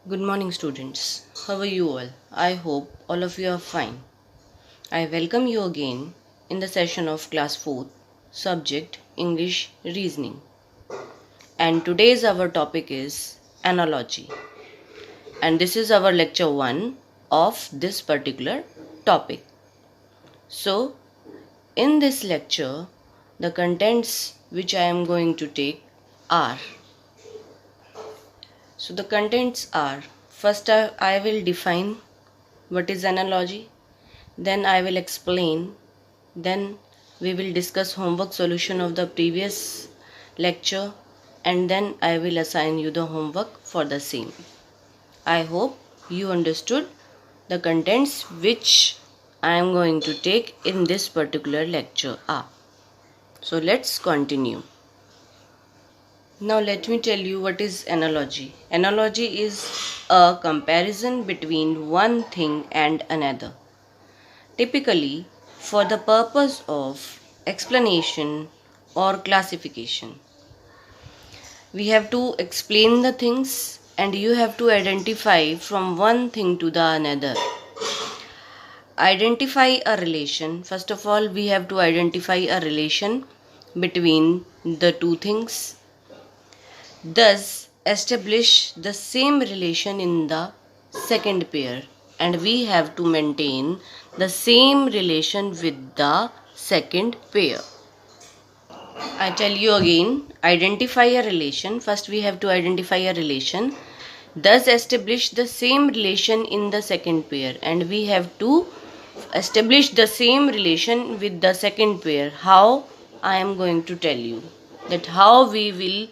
Good morning, students. How are you all? I hope all of you are fine. I welcome you again in the session of class 4th, subject English Reasoning. And today's our topic is analogy. And this is our lecture 1 of this particular topic. So, in this lecture, the contents which I am going to take are. So, the contents are first, I will define what is analogy. Then I will explain. Then we will discuss homework solution of the previous lecture, and then I will assign you the homework for the same. I hope you understood the contents which I am going to take in this particular lecture. So let's continue. Now let me tell you what is analogy. Analogy is a comparison between one thing and another, typically for the purpose of explanation or classification. We have to explain the things and you have to identify from one thing to the another. Identify a relation. First of all, we have to identify a relation between the two things. Thus, establish the same relation in the second pair, and we have to maintain the same relation with the second pair. I tell you again, identify a relation. First we have to identify a relation. Thus establish the same relation in the second pair, and we have to establish the same relation with the second pair. How? I am going to tell you that how we will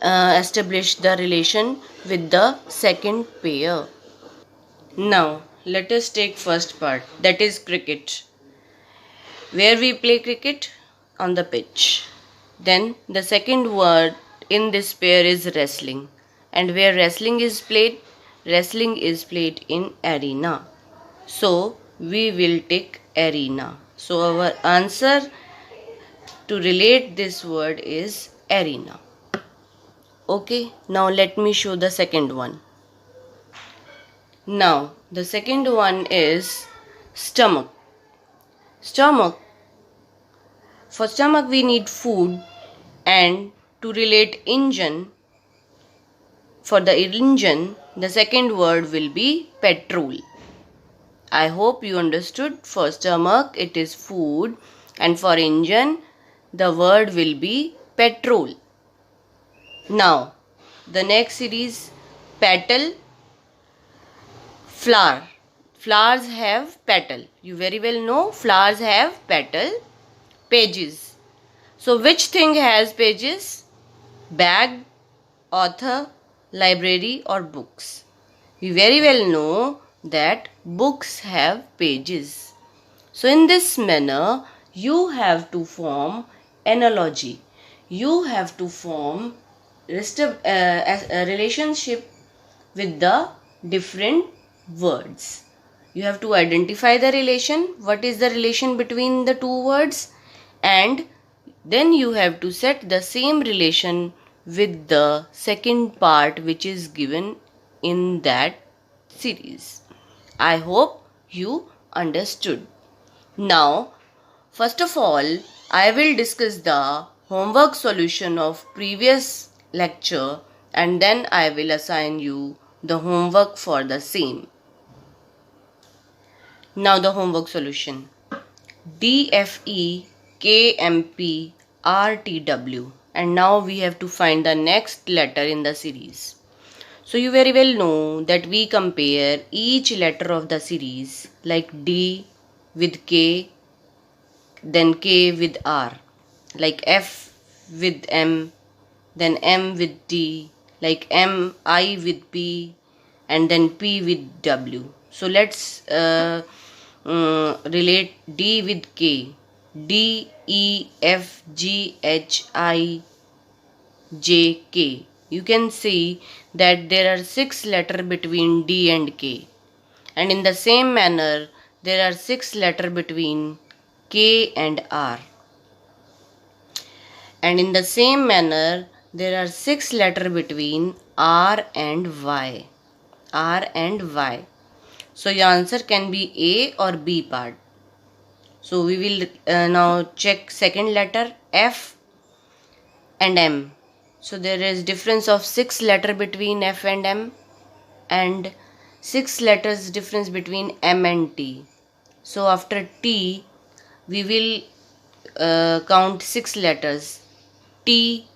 establish the relation with the second pair. Now let us take first part, that is cricket. Where we play cricket? On the pitch. Then the second word in this pair is wrestling. And where wrestling is played? Wrestling is played in arena. So we will take arena. So our answer to relate this word is arena. Okay, now let me show the second one. Now the second one is stomach. Stomach. For stomach we need food, and to relate engine, for the engine the second word will be petrol. I hope you understood. For stomach it is food, and for engine the word will be petrol. Now the next series, petal, flower. Flowers have petal. You very well know flowers have petal. Pages. So which thing has pages? Bag, author, library or books. We very well know that books have pages. So in this manner you have to form analogy. You have to form a relationship with the different words. You have to identify the relation. What is the relation between the two words? And then you have to set the same relation with the second part which is given in that series. I hope you understood. Now, first of all, I will discuss the homework solution of previous lecture, and then I will assign you the homework for the same. Now the homework solution. DFE KMP RTW, and now we have to find the next letter in the series. So you very well know that we compare each letter of the series, like D with K, then K with R, like F with M, then M with T, like I with P, and then P with W. So let's relate D with K. D, E, F, G, H, I, J, K. You can see that there are 6 letters between D and K. And in the same manner, there are 6 letters between K and R. And in the same manner, there are 6 letters between R and Y. R and Y. So your answer can be A or B part. So we will now check second letter F and M. So there is difference of 6 letter between F and M and 6 letters difference between M and T. So after T we will count 6 letters: T,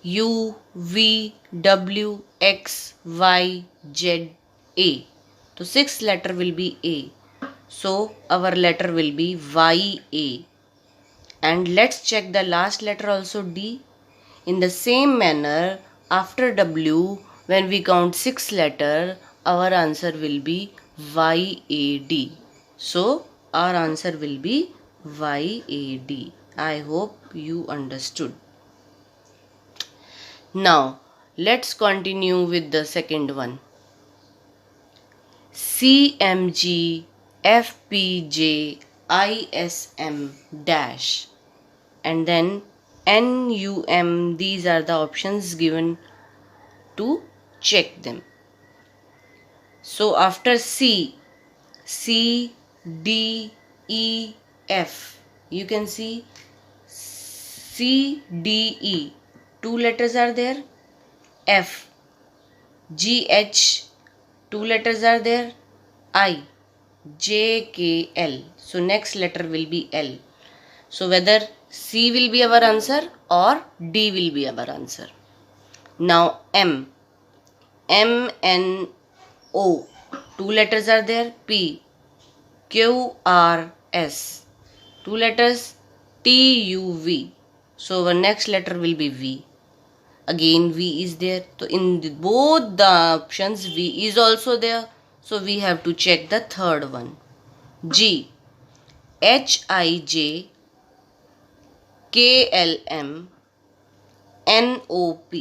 U, V, W, X, Y, Z, A. So 6 letter will be A. So our letter will be YA. And let's check the last letter also, D. In the same manner, after W, when we count 6 letter, our answer will be YAD. So our answer will be YAD. I hope you understood. Now let's continue with the second one. CMG FPJ ISM dash, and then NUM. These are the options given to check them. So after C, D, E, F, you can see C, D, E. 2 letters are there. F, G, H. 2 letters are there. I, J, K, L. So next letter will be L. So whether C will be our answer or D will be our answer. Now M, N, O. 2 letters are there. P, Q, R, S. 2 letters. T, U, V. So our next letter will be V. Again V is there. So in both the options V is also there. So we have to check the third one. G, HIJ, KLM, NOP.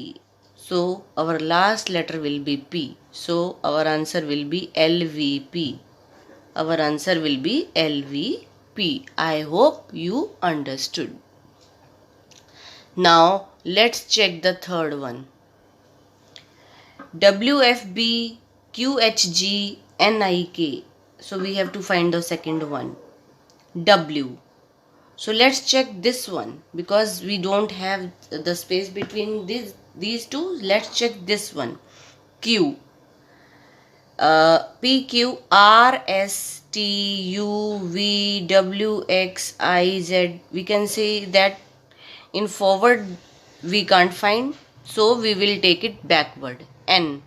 So our last letter will be P. So our answer will be LVP. Our answer will be LVP. I hope you understood. Now let's check the third one. WFB, QHG, NIK. So we have to find the second one. W. So let's check this one because we don't have the space between these two. Let's check this one. Q, P, Q, R, S, T, U, V, W, X, I, Z. We can say that in forward we can't find, so we will take it backward. N,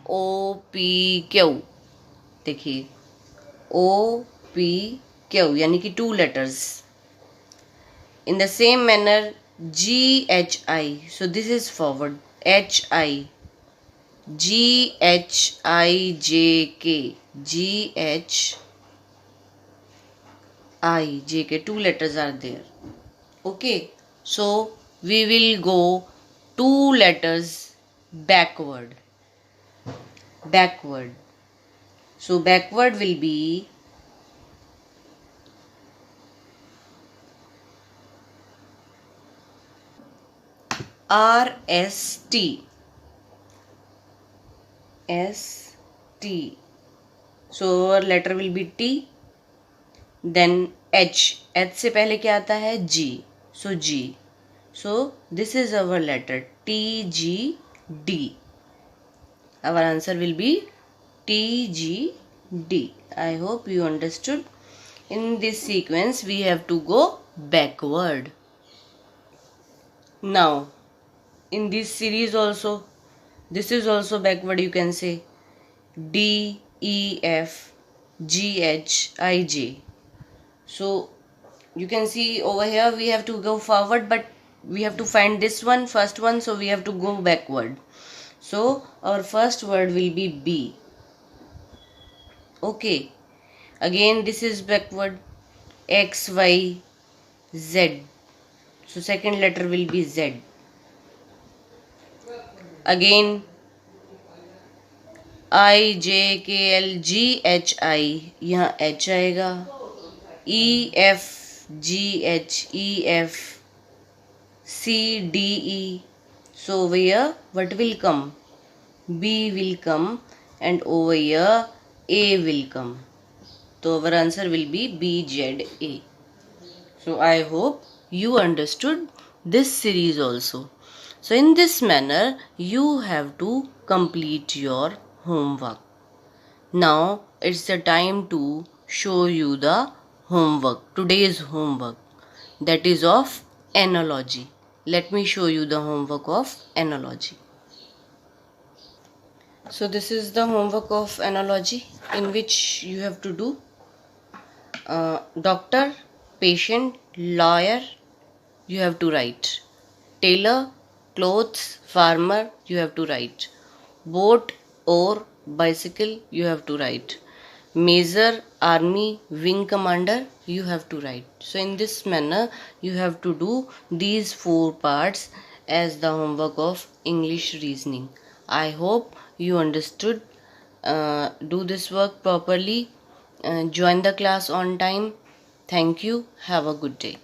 O, P, Q. देखिए O, P, Q यानी कि 2 letters. In the same manner, G, H, I. So this is forward. H, I. G, H, I, J, K. G, H, I, J, K. 2 letters are there. Okay. So we will go 2 letters backward. Backward. So backward will be R, S, T. S, T. So our letter will be T. Then H. H से पहले क्या आता है? G. So G. So this is our letter T, G, D. Our answer will be T, G, D. I hope you understood. In this sequence we have to go backward. Now in this series also, this is also backward, you can say D, E, F, G, H, I, J. So you can see over here we have to go forward, but we have to find this one, first one, so we have to go backward. So our first word will be B. Okay, again this is backward. X, Y, Z. So second letter will be Z. Again I, J, K, L, G, H, I. यहाँ H आएगा. E, F, G, H, E, F, C, D, E. So here what will come? B will come, and over here A will come. So our answer will be BZA. So I hope you understood this series also. So in this manner you have to complete your homework. Now it's the time to show you the homework, today's homework, that is of analogy. Let me show you the homework of analogy. So this is the homework of analogy, in which you have to do doctor, patient, lawyer, you have to write. Tailor, clothes, farmer, you have to write. Boat or bicycle, you have to write. Major, army, wing commander, you have to write. So in this manner you have to do these 4 parts as the homework of English reasoning. I hope you understood. Do this work properly. Join the class on time. Thank you. Have a good day.